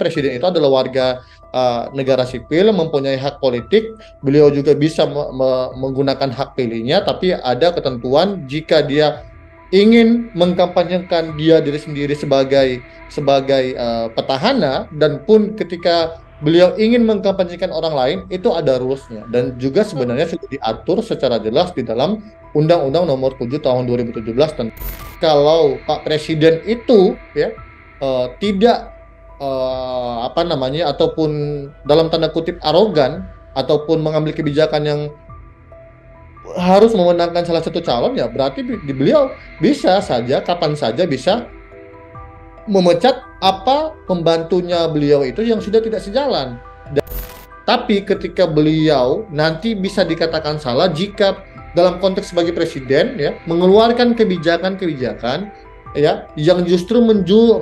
presiden itu adalah warga negara sipil, mempunyai hak politik, beliau juga bisa menggunakan hak pilihnya, tapi ada ketentuan jika dia ingin mengkampanyekan diri sendiri sebagai petahana, dan pun ketika beliau ingin mengkampanyekan orang lain, itu ada rules-nya, dan juga sebenarnya sudah diatur secara jelas di dalam Undang-Undang Nomor 7 Tahun 2017. Dan kalau Pak Presiden itu ya tidak ataupun dalam tanda kutip arogan, ataupun mengambil kebijakan yang harus memenangkan salah satu calon, ya berarti beliau bisa saja kapan saja bisa memecat apa pembantunya beliau itu yang sudah tidak sejalan. Tapi ketika beliau nanti bisa dikatakan salah jika dalam konteks sebagai presiden ya mengeluarkan kebijakan-kebijakan ya yang justru menjurus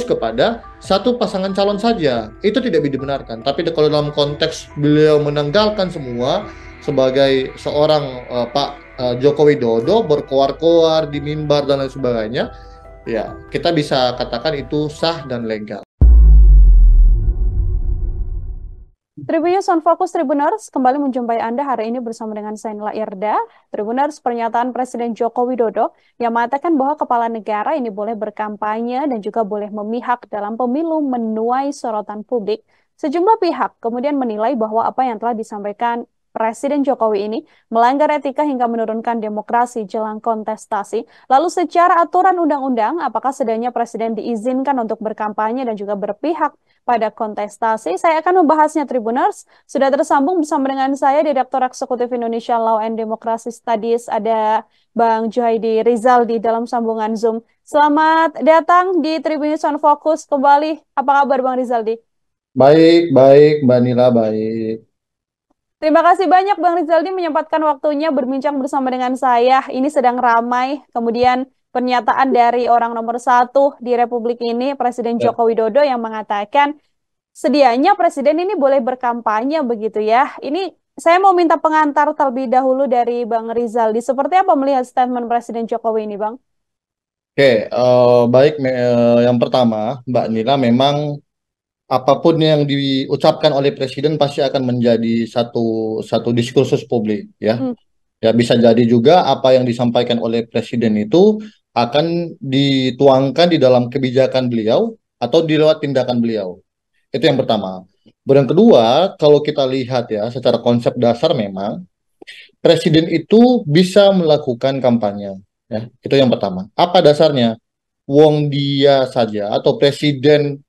kepada satu pasangan calon saja, itu tidak dibenarkan. Tapi kalau dalam konteks beliau menanggalkan semua sebagai seorang Pak Joko Widodo berkoar-koar di mimbar dan lain sebagainya, ya kita bisa katakan itu sah dan legal. Tribunnews on Focus Tribuners kembali menjumpai Anda hari ini bersama dengan saya Nila Irda. Tribuners, pernyataan Presiden Joko Widodo yang mengatakan bahwa kepala negara ini boleh berkampanye dan juga boleh memihak dalam pemilu menuai sorotan publik. Sejumlah pihak kemudian menilai bahwa apa yang telah disampaikan Presiden Jokowi ini melanggar etika hingga menurunkan demokrasi jelang kontestasi. Lalu secara aturan undang-undang, apakah sebenarnya Presiden diizinkan untuk berkampanye dan juga berpihak pada kontestasi? Saya akan membahasnya, Tribuners. Sudah tersambung bersama dengan saya, Direktur Eksekutif Indonesia Law and Democracy Studies, ada Bang Juhaidi Rizal di dalam sambungan Zoom. Selamat datang di Tribunnews on Focus kembali. Apa kabar Bang Rizaldi? Baik, Mbak Nila, baik. Terima kasih banyak Bang Rizaldi menyempatkan waktunya berbincang bersama dengan saya. Ini sedang ramai, kemudian pernyataan dari orang nomor satu di Republik ini, Presiden Ya. Joko Widodo yang mengatakan sedianya Presiden ini boleh berkampanye begitu ya. Ini saya mau minta pengantar terlebih dahulu dari Bang Rizaldi. Seperti apa melihat statement Presiden Jokowi ini, Bang? Oke, baik. Yang pertama, Mbak Nila, memang apapun yang diucapkan oleh presiden pasti akan menjadi satu diskursus publik ya. Hmm. Ya, bisa jadi juga apa yang disampaikan oleh presiden itu akan dituangkan di dalam kebijakan beliau atau di lewat tindakan beliau. Itu yang pertama. Yang kedua, kalau kita lihat ya secara konsep dasar, memang presiden itu bisa melakukan kampanye ya. Itu yang pertama. Apa dasarnya? Wong dia saja atau presiden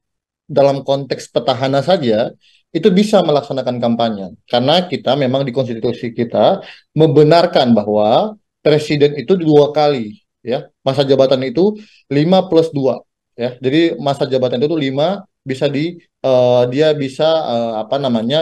dalam konteks petahana saja itu bisa melaksanakan kampanye, karena kita memang di konstitusi kita membenarkan bahwa presiden itu 2 kali ya, masa jabatan itu 5+2 ya, jadi masa jabatan itu 5, bisa dia bisa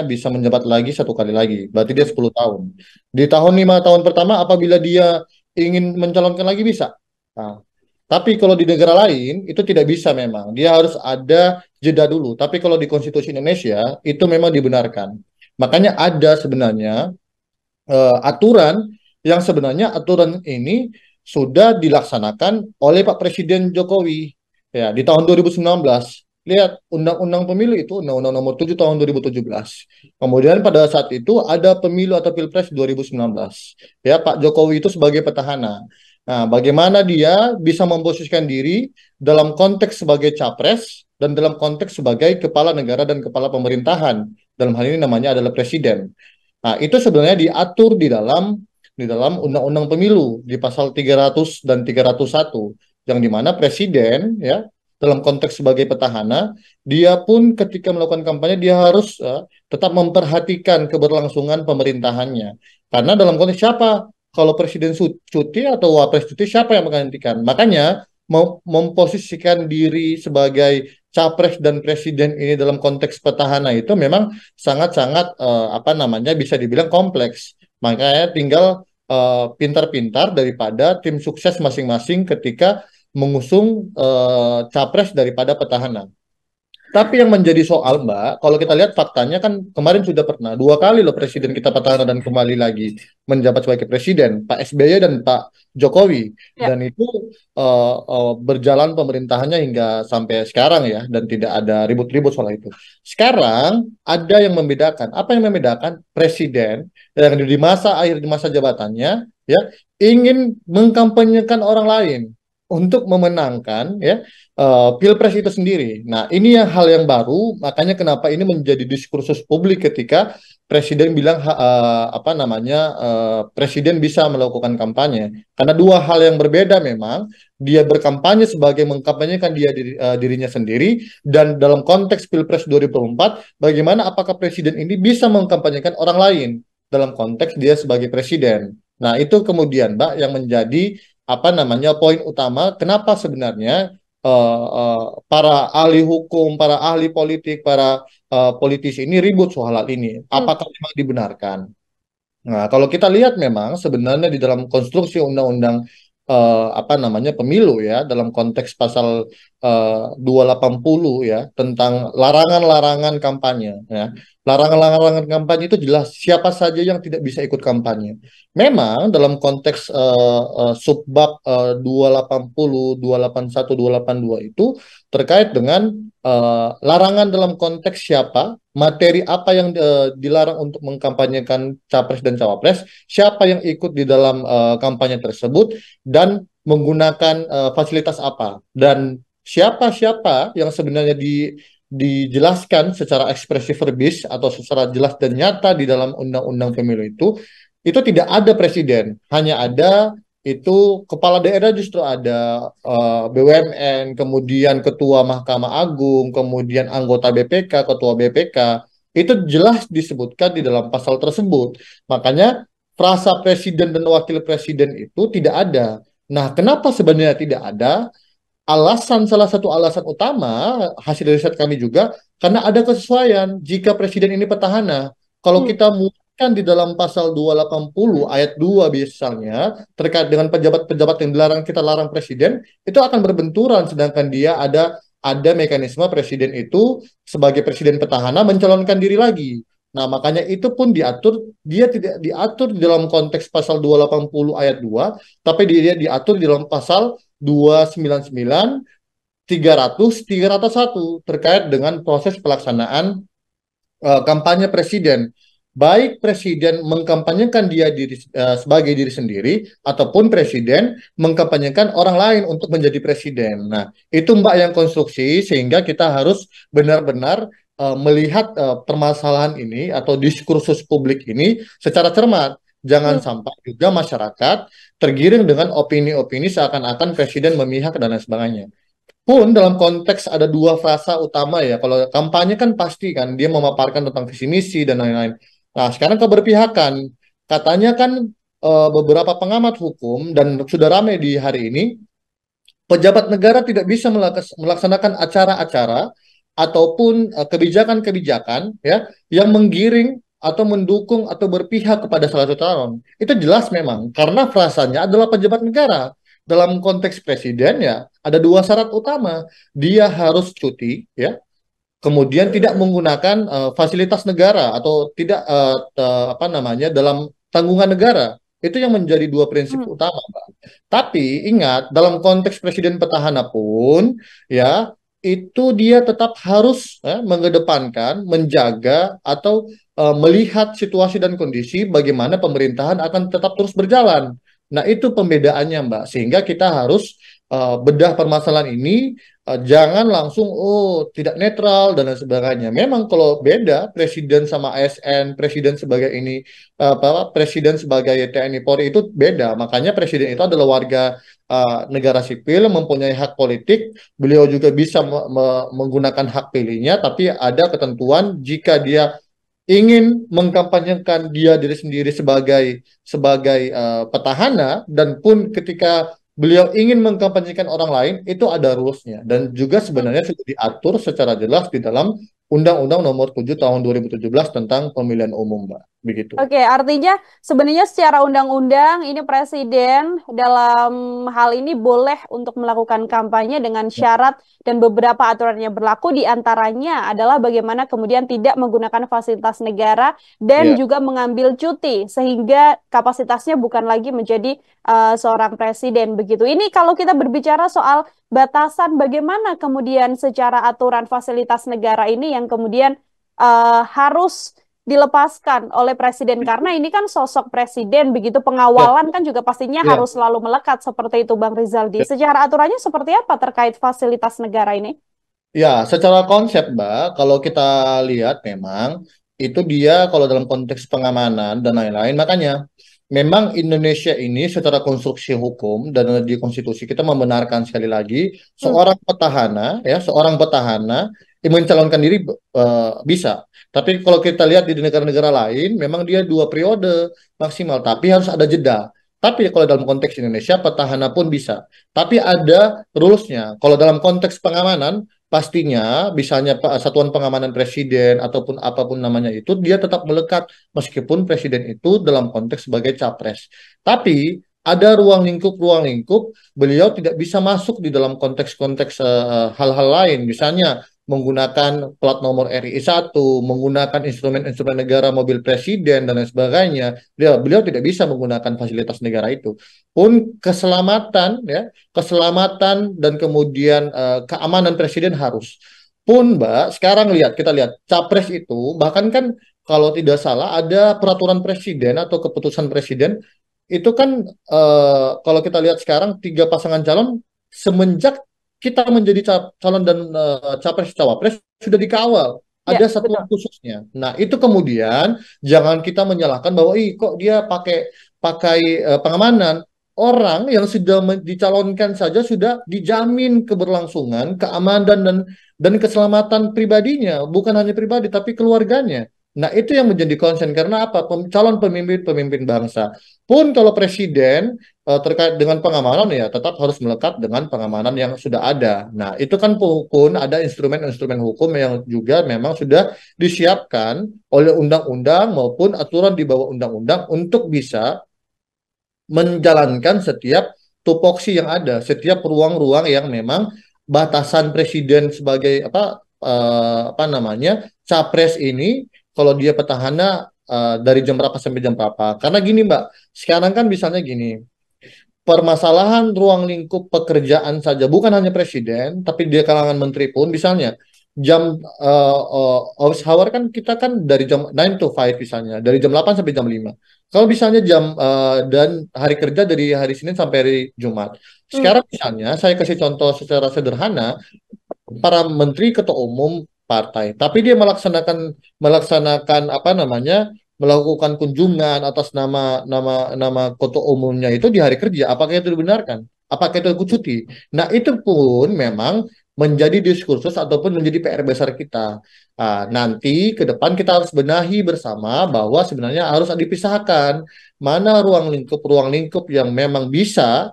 bisa menjabat lagi 1 kali lagi, berarti dia 10 tahun. Di tahun 5 tahun pertama apabila dia ingin mencalonkan lagi bisa. Nah, tapi kalau di negara lain itu tidak bisa, memang dia harus ada jeda dulu. Tapi kalau di konstitusi Indonesia itu memang dibenarkan. Makanya ada sebenarnya aturan yang sebenarnya aturan ini sudah dilaksanakan oleh Pak Presiden Jokowi ya di tahun 2019. Lihat Undang-Undang Pemilu itu, Undang-Undang Nomor 7 Tahun 2017. Kemudian pada saat itu ada pemilu atau Pilpres 2019. Ya, Pak Jokowi itu sebagai petahana. Nah, bagaimana dia bisa memposisikan diri dalam konteks sebagai capres dan dalam konteks sebagai kepala negara dan kepala pemerintahan. Dalam hal ini namanya adalah presiden. Nah, itu sebenarnya diatur di dalam Undang-Undang Pemilu di pasal 300 dan 301, yang dimana presiden ya dalam konteks sebagai petahana, dia pun ketika melakukan kampanye dia harus tetap memperhatikan keberlangsungan pemerintahannya. Karena dalam konteks siapa? Kalau presiden cuti atau wapres cuti, siapa yang menggantikan? Makanya memposisikan diri sebagai capres dan presiden ini dalam konteks petahana itu memang sangat-sangat bisa dibilang kompleks. Makanya tinggal pintar-pintar daripada tim sukses masing-masing ketika mengusung capres daripada petahana. Tapi yang menjadi soal, Mbak, kalau kita lihat faktanya kan kemarin sudah pernah 2 kali loh presiden kita petahana dan kembali lagi menjabat sebagai presiden, Pak SBY dan Pak Jokowi. Ya. Dan itu berjalan pemerintahannya hingga sampai sekarang ya, dan tidak ada ribut-ribut soal itu. Sekarang ada yang membedakan. Apa yang membedakan? Presiden yang di masa akhir di masa jabatannya ya ingin mengkampanyekan orang lain untuk memenangkan ya Pilpres itu sendiri. Nah, ini yang hal yang baru, makanya kenapa ini menjadi diskursus publik ketika Presiden bilang apa namanya Presiden bisa melakukan kampanye. Karena dua hal yang berbeda memang, dia berkampanye sebagai mengkampanyekan dirinya sendiri, dan dalam konteks Pilpres 2024, bagaimana apakah Presiden ini bisa mengkampanyekan orang lain dalam konteks dia sebagai Presiden. Nah, itu kemudian, Mbak, yang menjadi apa namanya poin utama kenapa sebenarnya para ahli hukum, para ahli politik, para politisi ini ribut soal hal ini. Apakah memang dibenarkan? Nah, kalau kita lihat memang sebenarnya di dalam konstruksi undang-undang apa namanya pemilu ya, dalam konteks pasal 280 ya tentang larangan-larangan kampanye ya. Larangan-larangan kampanye itu jelas siapa saja yang tidak bisa ikut kampanye. Memang dalam konteks subbab 280, 281, 282 itu terkait dengan larangan dalam konteks siapa, materi apa yang dilarang untuk mengkampanyekan capres dan cawapres, siapa yang ikut di dalam kampanye tersebut, dan menggunakan fasilitas apa, dan siapa-siapa yang sebenarnya dijelaskan secara ekspresif verbis atau secara jelas dan nyata di dalam undang-undang pemilu itu tidak ada presiden, hanya ada itu kepala daerah, justru ada BUMN, kemudian ketua Mahkamah Agung, kemudian anggota BPK, ketua BPK, itu jelas disebutkan di dalam pasal tersebut. Makanya frasa presiden dan wakil presiden itu tidak ada. Nah, kenapa sebenarnya tidak ada? Salah satu alasan utama hasil riset kami juga karena ada kesesuaian jika presiden ini petahana. Kalau kita kan di dalam pasal 280 ayat 2 misalnya terkait dengan pejabat-pejabat yang dilarang, kita larang presiden, itu akan berbenturan, sedangkan dia ada mekanisme presiden itu sebagai presiden petahana mencalonkan diri lagi. Nah, makanya itu pun diatur, dia tidak diatur di dalam konteks pasal 280 ayat 2, tapi dia diatur di dalam pasal 299, 300, 301 terkait dengan proses pelaksanaan kampanye presiden. Baik presiden mengkampanyekan sebagai diri sendiri ataupun presiden mengkampanyekan orang lain untuk menjadi presiden. Nah, itu Mbak yang konstruksi sehingga kita harus benar-benar melihat permasalahan ini atau diskursus publik ini secara cermat. Jangan sampai juga masyarakat tergiring dengan opini-opini seakan-akan presiden memihak dan lain sebagainya. Pun dalam konteks ada dua frasa utama ya. Kalau kampanye kan pasti kan dia memaparkan tentang visi misi dan lain-lain. Nah, sekarang keberpihakan. Katanya kan beberapa pengamat hukum dan sudah ramai di hari ini, pejabat negara tidak bisa melaksanakan acara-acara ataupun kebijakan-kebijakan ya yang menggiring atau mendukung atau berpihak kepada salah satu calon. Itu jelas memang karena frasanya adalah pejabat negara. Dalam konteks presiden ya ada dua syarat utama. Dia harus cuti ya, kemudian tidak menggunakan fasilitas negara atau tidak apa namanya dalam tanggungan negara. Itu yang menjadi dua prinsip utama, Mbak. Tapi ingat, dalam konteks presiden petahana pun, ya, itu dia tetap harus mengedepankan, menjaga, atau melihat situasi dan kondisi bagaimana pemerintahan akan tetap terus berjalan. Nah, itu pembedaannya, Mbak. Sehingga kita harus bedah permasalahan ini, jangan langsung, oh, tidak netral, dan lain sebagainya. Memang kalau beda, presiden sama ASN, presiden sebagai ini, presiden sebagai TNI Polri itu beda. Makanya presiden itu adalah warga negara sipil, mempunyai hak politik, beliau juga bisa menggunakan hak pilihnya, tapi ada ketentuan jika dia ingin mengkampanyekan diri sendiri sebagai petahana, dan pun ketika beliau ingin mengkampanyekan orang lain, itu ada rules-nya. Dan juga sebenarnya sudah diatur secara jelas di dalam Undang-Undang Nomor 7 Tahun 2017 tentang Pemilihan Umum, Mbak. begitu. Oke, artinya sebenarnya secara undang-undang ini presiden dalam hal ini boleh untuk melakukan kampanye dengan syarat dan beberapa aturan yang berlaku di antaranya adalah bagaimana kemudian tidak menggunakan fasilitas negara dan Ya, juga mengambil cuti sehingga kapasitasnya bukan lagi menjadi seorang presiden begitu. Ini kalau kita berbicara soal batasan bagaimana kemudian secara aturan fasilitas negara ini yang kemudian harus dilepaskan oleh presiden karena ini kan sosok presiden begitu ya, pengawalan kan juga pastinya ya. harus selalu melekat seperti itu Bang Rizaldi. Ya. Secara aturannya seperti apa terkait fasilitas negara ini? Ya, secara konsep, Mbak, kalau kita lihat memang itu dia kalau dalam konteks pengamanan dan lain-lain, makanya memang Indonesia ini secara konstruksi hukum dan di konstitusi kita membenarkan sekali lagi Hmm, seorang petahana yang mencalonkan diri bisa. Tapi kalau kita lihat di negara-negara lain, memang dia 2 periode maksimal, tapi harus ada jeda. Tapi kalau dalam konteks Indonesia, petahana pun bisa. Tapi ada rules-nya. Kalau dalam konteks pengamanan, pastinya misalnya Satuan Pengamanan Presiden ataupun apapun namanya itu dia tetap melekat meskipun presiden itu dalam konteks sebagai capres. Tapi ada ruang lingkup beliau tidak bisa masuk di dalam konteks-konteks hal-hal lain, misalnya menggunakan plat nomor RI 1, menggunakan instrumen-instrumen negara, mobil presiden dan lain sebagainya. Beliau tidak bisa menggunakan fasilitas negara itu. Pun keselamatan dan kemudian keamanan presiden harus. Pun Mbak, sekarang kita lihat capres itu bahkan kan kalau tidak salah ada peraturan presiden atau keputusan presiden itu kan kalau kita lihat sekarang 3 pasangan calon semenjak kita menjadi calon dan capres cawapres sudah dikawal. ya, Ada satuan betul. khususnya. Nah, itu kemudian jangan kita menyalahkan bahwa kok dia pakai pakai pengamanan. Orang yang sudah dicalonkan saja sudah dijamin keberlangsungan, keamanan dan keselamatan pribadinya, bukan hanya pribadi tapi keluarganya. Nah, itu yang menjadi concern karena apa? Calon pemimpin bangsa. Pun kalau presiden terkait dengan pengamanan ya tetap harus melekat dengan pengamanan yang sudah ada. Nah, itu kan pun ada instrumen-instrumen hukum yang juga memang sudah disiapkan oleh undang-undang maupun aturan di bawah undang-undang untuk bisa menjalankan setiap tupoksi yang ada, setiap ruang-ruang yang memang batasan presiden sebagai apa namanya capres ini kalau dia petahana dari jam berapa sampai jam berapa. Karena gini Mbak, sekarang kan misalnya gini, permasalahan ruang lingkup pekerjaan saja bukan hanya presiden tapi di kalangan menteri pun misalnya jam office hour kan kita kan dari jam 9 to 5 misalnya dari jam 8 sampai jam 5 kalau misalnya dan hari kerja dari hari Senin sampai hari Jumat Hmm, sekarang misalnya saya kasih contoh secara sederhana para menteri ketua umum partai, tapi dia melaksanakan melaksanakan apa namanya melakukan kunjungan atas nama ketua umumnya itu di hari kerja. Apakah itu dibenarkan? Apakah itu cuti? Nah, itu pun memang menjadi diskursus ataupun menjadi PR besar kita. Nanti ke depan kita harus benahi bersama bahwa sebenarnya harus dipisahkan mana ruang lingkup yang memang bisa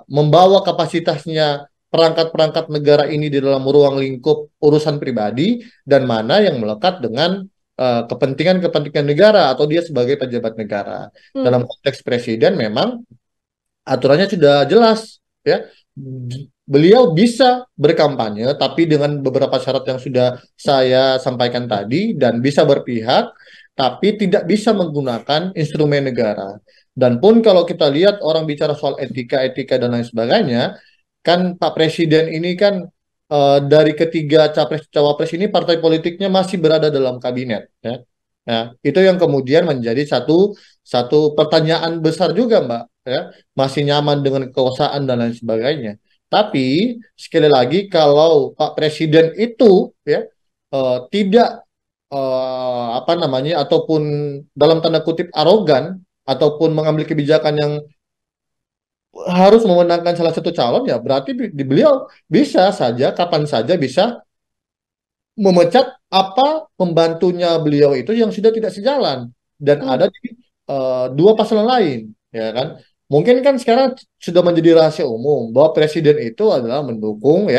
membawa kapasitasnya perangkat-perangkat negara ini di dalam ruang lingkup urusan pribadi dan mana yang melekat dengan kepentingan-kepentingan negara atau dia sebagai pejabat negara. hmm. Dalam konteks presiden memang aturannya sudah jelas ya. Beliau bisa berkampanye tapi dengan beberapa syarat yang sudah saya sampaikan tadi dan bisa berpihak tapi tidak bisa menggunakan instrumen negara. Dan pun kalau kita lihat orang bicara soal etika dan lain sebagainya, kan Pak Presiden ini kan dari ketiga capres cawapres ini partai politiknya masih berada dalam kabinet ya. Nah, itu yang kemudian menjadi satu satu pertanyaan besar juga Mbak ya, masih nyaman dengan kekuasaan dan lain sebagainya. Tapi sekali lagi kalau Pak Presiden itu ya tidak apa namanya ataupun dalam tanda kutip arogan ataupun mengambil kebijakan yang harus memenangkan salah satu calon ya berarti di beliau bisa saja kapan saja bisa memecat apa pembantunya beliau itu yang sudah tidak sejalan dan Hmm. ada di 2 pasangan lain ya kan. Mungkin kan sekarang sudah menjadi rahasia umum bahwa presiden itu adalah mendukung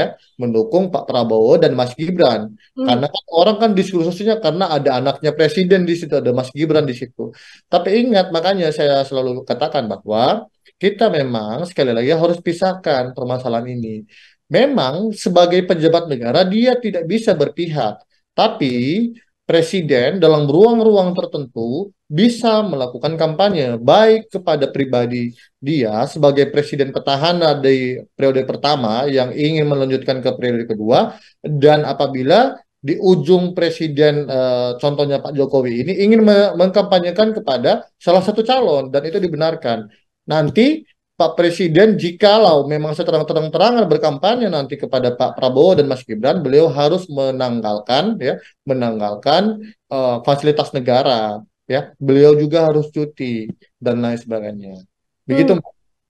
Pak Prabowo dan Mas Gibran. Hmm. Karena kan orang kan diskursusnya karena ada anaknya presiden di situ, ada Mas Gibran di situ. Tapi ingat, makanya saya selalu katakan bahwa kita memang sekali lagi harus pisahkan permasalahan ini. Memang sebagai pejabat negara dia tidak bisa berpihak, tapi presiden dalam ruang-ruang tertentu bisa melakukan kampanye baik kepada pribadi dia sebagai presiden petahana di periode pertama yang ingin melanjutkan ke periode kedua, dan apabila di ujung presiden contohnya Pak Jokowi ini ingin mengkampanyekan kepada salah satu calon dan itu dibenarkan. Nanti Pak Presiden jikalau memang seterang-terangan berkampanye nanti kepada Pak Prabowo dan Mas Gibran, beliau harus menanggalkan fasilitas negara, ya. Beliau juga harus cuti dan lain sebagainya. Hmm. Begitu.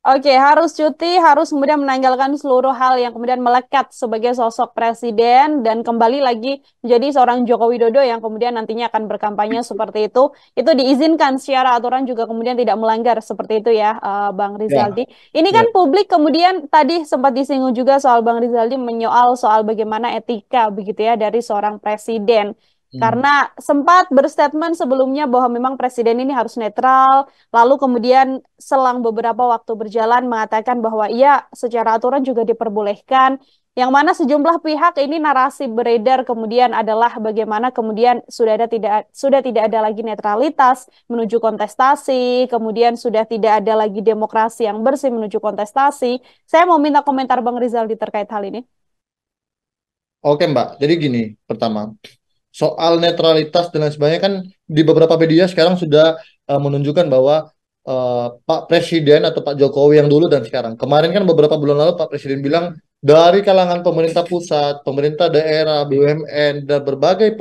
Oke, harus cuti, harus kemudian menanggalkan seluruh hal yang kemudian melekat sebagai sosok presiden dan kembali lagi menjadi seorang Joko Widodo yang kemudian nantinya akan berkampanye seperti itu. Itu diizinkan secara aturan juga kemudian tidak melanggar seperti itu ya, Bang Ya, Rizaldi. Ini ya. kan publik kemudian tadi sempat disinggung juga soal Bang Rizaldi menyoal soal bagaimana etika begitu ya dari seorang presiden. Hmm. Karena sempat berstatement sebelumnya bahwa memang presiden ini harus netral, lalu kemudian selang beberapa waktu berjalan mengatakan bahwa iya secara aturan juga diperbolehkan. Yang mana sejumlah pihak ini narasi beredar kemudian adalah bagaimana kemudian sudah tidak ada lagi netralitas menuju kontestasi, kemudian sudah tidak ada lagi demokrasi yang bersih menuju kontestasi. Saya mau minta komentar Bang Rizaldi terkait hal ini. Oke Mbak, jadi gini, pertama, soal netralitas dan lain sebagainya kan di beberapa media sekarang sudah menunjukkan bahwa Pak Presiden atau Pak Jokowi yang dulu dan sekarang. Kemarin kan beberapa bulan lalu Pak Presiden bilang dari kalangan pemerintah pusat, pemerintah daerah, BUMN dan berbagai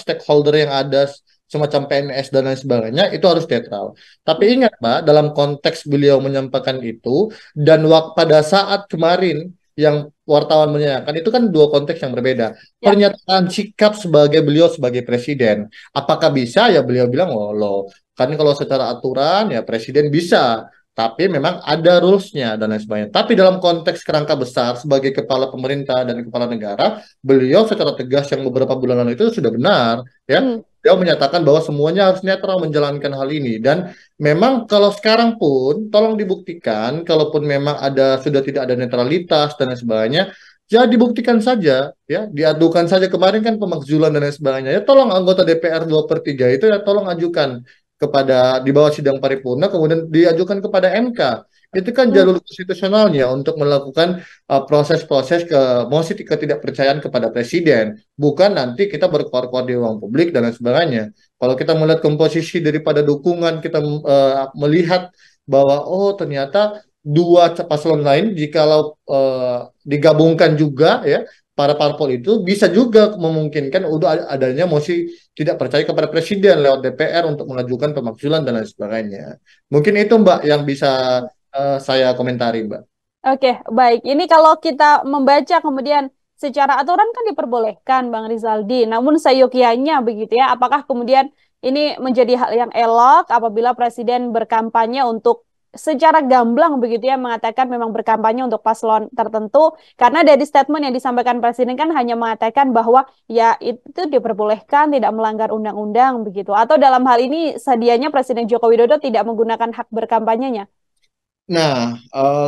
stakeholder yang ada semacam PNS dan lain sebagainya itu harus netral. Tapi ingat Pak, dalam konteks beliau menyampaikan itu dan pada saat kemarin yang wartawan menanyakan itu kan dua konteks yang berbeda. Ya. Pernyataan sikap sebagai beliau sebagai presiden, apakah bisa ya beliau bilang, oh loh, kan kalau secara aturan ya presiden bisa, tapi memang ada rules-nya dan lain sebagainya. Tapi dalam konteks kerangka besar sebagai kepala pemerintah dan kepala negara, beliau secara tegas yang beberapa bulan lalu itu sudah benar, ya. Hmm. Beliau menyatakan bahwa semuanya harus netral menjalankan hal ini dan memang kalau sekarang pun tolong dibuktikan, kalaupun memang sudah tidak ada netralitas dan lain sebagainya, ya dibuktikan saja, ya diadukan saja. Kemarin kan pemakzulan dan lain sebagainya. Ya tolong anggota DPR 2/3 itu ya tolong ajukan di bawah sidang paripurna, kemudian diajukan kepada MK. Itu kan Hmm. jalur konstitusionalnya untuk melakukan proses-proses mosi ketidakpercayaan kepada presiden. Bukan nanti kita berkuar-kuar di ruang publik dan lain sebagainya. Kalau kita melihat komposisi daripada dukungan, kita melihat bahwa oh ternyata dua paslon lain jikalau digabungkan juga ya para parpol itu bisa juga memungkinkan udah adanya mosi tidak percaya kepada presiden lewat DPR untuk mengajukan pemakzulan dan lain sebagainya. Mungkin itu Mbak yang bisa saya komentari Mbak. Oke, baik. Ini kalau kita membaca kemudian secara aturan kan diperbolehkan, Bang Rizaldi. Namun seyogyanya begitu ya, apakah kemudian ini menjadi hal yang elok apabila Presiden berkampanye untuk secara gamblang begitu ya mengatakan memang berkampanye untuk paslon tertentu karena dari statement yang disampaikan Presiden kan hanya mengatakan bahwa ya itu diperbolehkan tidak melanggar undang-undang begitu atau dalam hal ini sedianya Presiden Joko Widodo tidak menggunakan hak berkampanyenya. Nah,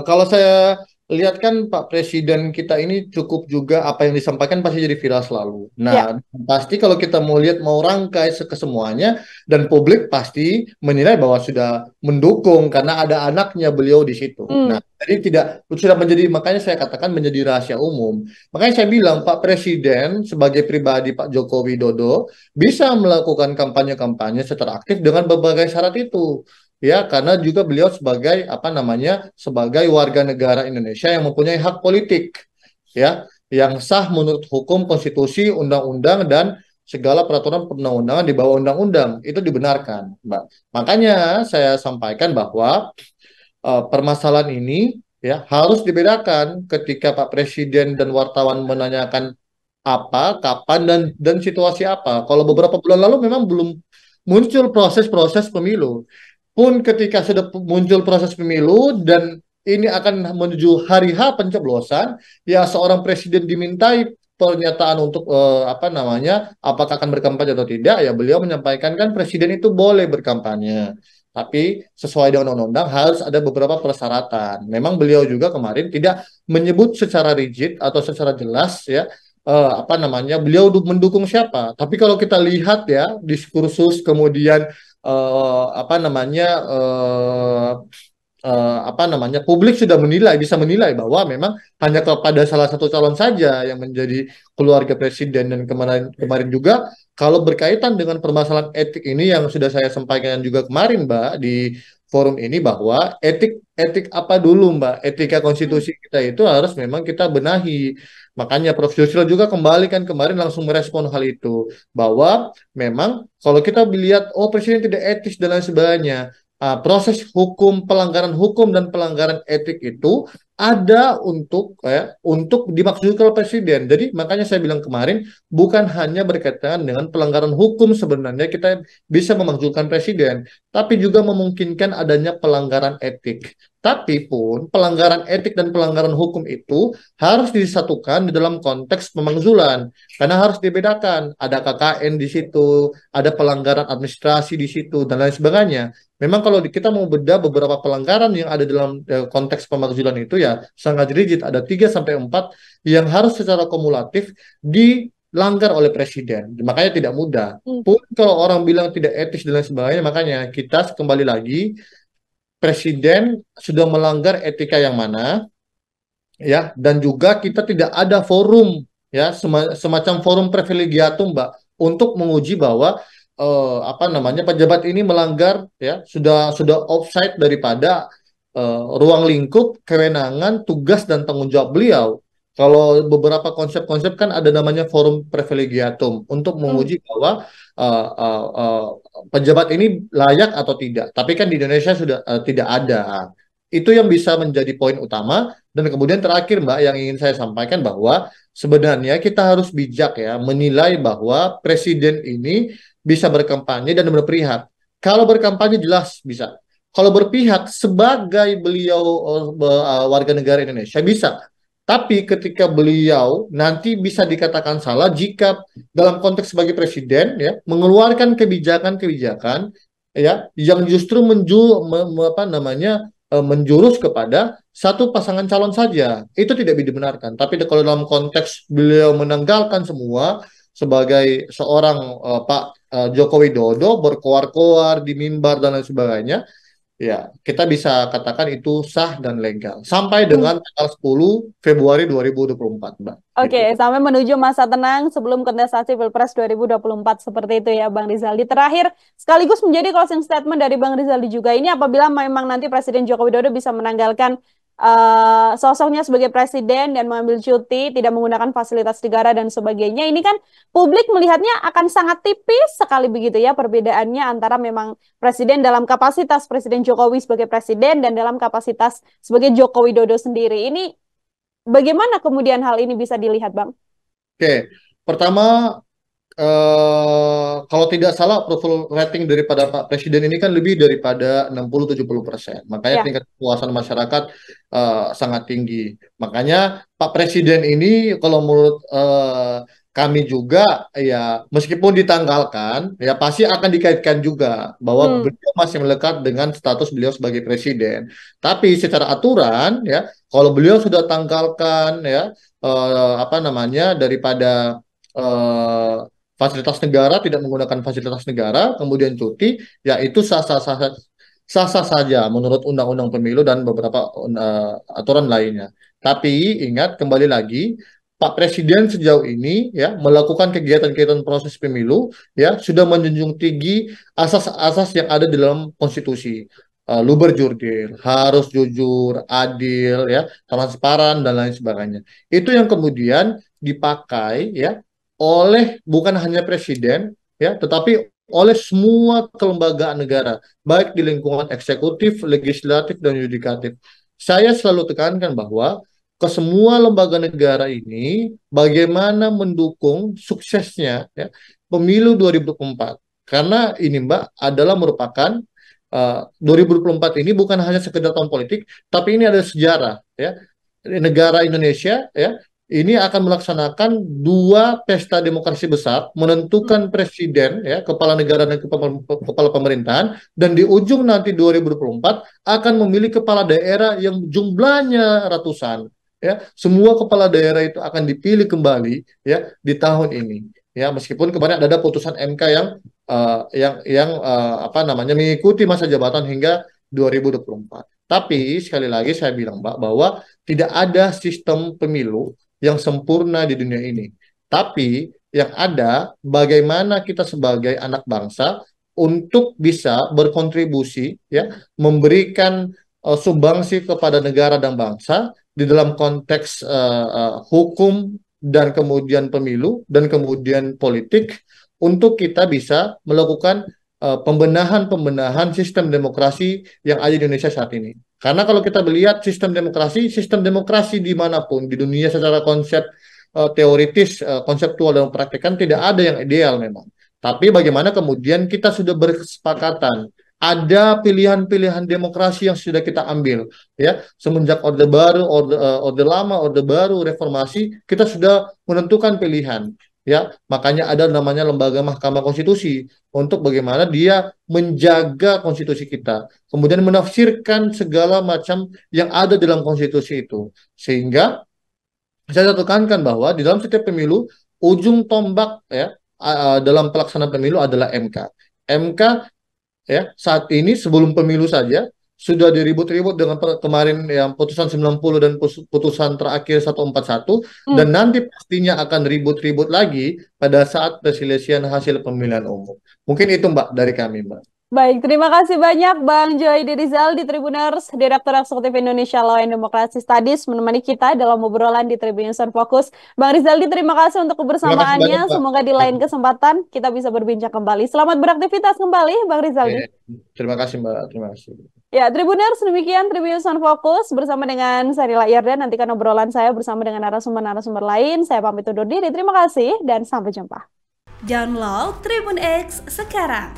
kalau saya lihat kan Pak Presiden kita ini cukup juga apa yang disampaikan pasti jadi viral selalu. Ya. Nah, pasti kalau kita mau rangkai ke semuanya dan publik pasti menilai bahwa sudah mendukung karena ada anaknya beliau di situ. Hmm. Nah, jadi tidak sudah menjadi, makanya saya katakan menjadi rahasia umum. Makanya saya bilang Pak Presiden sebagai pribadi Pak Joko Widodo bisa melakukan kampanye-kampanye secara aktif dengan berbagai syarat itu. Ya, karena juga beliau sebagai warga negara Indonesia yang mempunyai hak politik, ya, yang sah menurut hukum, konstitusi, undang-undang dan segala peraturan perundang-undangan di bawah undang-undang itu dibenarkan, Mbak. Makanya saya sampaikan bahwa permasalahan ini ya harus dibedakan ketika Pak Presiden dan wartawan menanyakan apa, kapan dan situasi apa. Kalau beberapa bulan lalu memang belum muncul proses-proses pemilu. pun ketika sudah muncul proses pemilu dan ini akan menuju hari H pencoblosan, ya seorang presiden dimintai pernyataan untuk apa namanya, apakah akan berkampanye atau tidak, ya beliau menyampaikan kan presiden itu boleh berkampanye. Tapi sesuai dengan undang-undang harus ada beberapa persyaratan. Memang beliau juga kemarin tidak menyebut secara rigid atau secara jelas ya apa namanya beliau mendukung siapa. Tapi kalau kita lihat ya diskursus kemudian apa namanya apa namanya publik sudah bisa menilai bahwa memang hanya kepada salah satu calon saja yang menjadi keluarga presiden. Dan kemarin kemarin juga kalau berkaitan dengan permasalahan etik ini yang sudah saya sampaikan juga kemarin Mbak di forum ini, bahwa etik etik apa dulu Mbak, etika Hmm. konstitusi kita itu harus memang kita benahi. Makanya Prof. Yusril juga kembali kan kemarin langsung merespon hal itu, bahwa memang kalau kita lihat oh presiden tidak etis dan lain sebagainya, proses hukum, pelanggaran hukum dan pelanggaran etik itu ada untuk dimaksudkan oleh presiden. Jadi makanya saya bilang kemarin bukan hanya berkaitan dengan pelanggaran hukum sebenarnya kita bisa memakzulkan presiden, tapi juga memungkinkan adanya pelanggaran etik. Tapi pun pelanggaran etik dan pelanggaran hukum itu harus disatukan di dalam konteks pemakzulan, karena harus dibedakan. Ada KKN di situ, ada pelanggaran administrasi di situ dan lain sebagainya. Memang kalau kita mau bedah beberapa pelanggaran yang ada dalam konteks pemakzulan itu ya sangat rigid. Ada 3 sampai 4 yang harus secara kumulatif dilanggar oleh presiden. Makanya tidak mudah. Hmm. Pun kalau orang bilang tidak etis dan lain sebagainya, makanya kita kembali lagi presiden sudah melanggar etika yang mana ya, dan juga kita tidak ada forum ya semacam forum privilegiatum Mbak untuk menguji bahwa apa namanya pejabat ini melanggar ya sudah offside daripada ruang lingkup kewenangan tugas dan tanggung jawab beliau. Kalau beberapa konsep-konsep kan ada namanya forum privilegiatum untuk Hmm. menguji bahwa uh, uh, uh, pejabat ini layak atau tidak. Tapi kan di Indonesia sudah tidak ada. Itu yang bisa menjadi poin utama. Dan kemudian terakhir Mbak yang ingin saya sampaikan bahwa sebenarnya kita harus bijak ya menilai bahwa presiden ini bisa berkampanye dan berpihak. Kalau berkampanye jelas bisa. Kalau berpihak sebagai beliau warga negara Indonesia bisa. Tapi ketika beliau nanti bisa dikatakan salah jika dalam konteks sebagai presiden ya mengeluarkan kebijakan-kebijakan ya yang justru apa namanya menjurus kepada satu pasangan calon saja, itu tidak dibenarkan. Tapi kalau dalam konteks beliau menanggalkan semua sebagai seorang Pak Joko Widodo berkoar-koar di mimbar dan lain sebagainya, ya kita bisa katakan itu sah dan legal sampai Hmm. dengan tanggal 10 Februari 2024, Mbak. Oke, Gitu. sampai menuju masa tenang sebelum kontestasi Pilpres 2024 seperti itu ya Bang Rizaldi. Terakhir, sekaligus menjadi closing statement dari Bang Rizaldi juga ini apabila memang nanti Presiden Joko Widodo bisa menanggalkan sosoknya sebagai presiden dan mengambil cuti, tidak menggunakan fasilitas negara dan sebagainya. Ini kan publik melihatnya akan sangat tipis sekali begitu ya perbedaannya antara memang presiden dalam kapasitas Presiden Jokowi sebagai presiden dan dalam kapasitas sebagai Joko Widodo sendiri. Ini bagaimana kemudian hal ini bisa dilihat, Bang? Oke, pertama kalau tidak salah approval rating daripada Pak Presiden ini kan lebih daripada 60-70%. Makanya Ya. tingkat kepuasan masyarakat sangat tinggi. Makanya Pak Presiden ini kalau menurut kami juga ya meskipun ditanggalkan ya pasti akan dikaitkan juga bahwa Hmm. beliau masih melekat dengan status beliau sebagai presiden. Tapi secara aturan ya kalau beliau sudah tanggalkan ya apa namanya daripada eh, fasilitas negara, tidak menggunakan fasilitas negara, kemudian cuti, ya itu sah-sah saja menurut Undang-Undang Pemilu dan beberapa aturan lainnya. Tapi ingat kembali lagi, Pak Presiden sejauh ini ya melakukan kegiatan-kegiatan proses pemilu ya sudah menjunjung tinggi asas-asas yang ada di dalam konstitusi. Luber jurdil, harus jujur, adil, ya, transparan dan lain sebagainya. Itu yang kemudian dipakai ya oleh bukan hanya presiden ya, tetapi oleh semua kelembagaan negara, baik di lingkungan eksekutif, legislatif dan yudikatif. Saya selalu tekankan bahwa ke semua lembaga negara ini bagaimana mendukung suksesnya ya, pemilu 2024. Karena ini Mbak adalah merupakan 2024 ini bukan hanya sekedar tahun politik, tapi ini ada sejarah ya. Negara Indonesia ya ini akan melaksanakan dua pesta demokrasi besar, menentukan presiden ya, kepala negara dan kepala pemerintahan, dan di ujung nanti 2024 akan memilih kepala daerah yang jumlahnya ratusan ya. Semua kepala daerah itu akan dipilih kembali ya di tahun ini. Ya, meskipun kemarin ada putusan MK yang apa namanya mengikuti masa jabatan hingga 2024. Tapi sekali lagi saya bilang Mbak bahwa tidak ada sistem pemilu yang sempurna di dunia ini. Tapi yang ada bagaimana kita sebagai anak bangsa untuk bisa berkontribusi ya, memberikan sumbangsi kepada negara dan bangsa di dalam konteks hukum dan kemudian pemilu dan kemudian politik untuk kita bisa melakukan pembenahan sistem demokrasi yang ada di Indonesia saat ini. Karena kalau kita melihat sistem demokrasi dimanapun di dunia secara konsep teoritis, konseptual dan praktek tidak ada yang ideal memang. Tapi bagaimana kemudian kita sudah berkesepakatan ada pilihan-pilihan demokrasi yang sudah kita ambil ya semenjak orde baru, orde lama, orde baru, reformasi kita sudah menentukan pilihan ya, makanya ada namanya lembaga Mahkamah Konstitusi untuk bagaimana dia menjaga konstitusi kita, kemudian menafsirkan segala macam yang ada dalam konstitusi itu, sehingga saya tekankan bahwa di dalam setiap pemilu ujung tombak ya dalam pelaksanaan pemilu adalah MK. MK ya saat ini sebelum pemilu saja sudah diribut-ribut dengan kemarin yang putusan 90 dan putusan terakhir 141 dan nanti pastinya akan ribut-ribut lagi pada saat perselisihan hasil pemilihan umum. Mungkin itu Mbak dari kami Mbak. Baik, terima kasih banyak Bang Joydy Rizal di Tribuners, Direktur Eksekutif Indonesia Law and Democracy Studies, menemani kita dalam obrolan di Tribun News Focus. Bang Rizaldi, terima kasih untuk kebersamaannya. Semoga di lain kesempatan kita bisa berbincang kembali. Selamat beraktivitas kembali, Bang Rizaldi. Terima kasih Mbak, terima kasih. Ya, Tribuners, demikian Tribun News Focus bersama dengan saya Nila Yarda. Nantikan obrolan saya bersama dengan narasumber-narasumber lain. Saya pamit undur diri. Terima kasih dan sampai jumpa. Download Tribun X sekarang.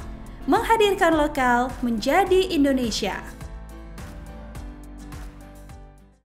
Menghadirkan lokal menjadi Indonesia.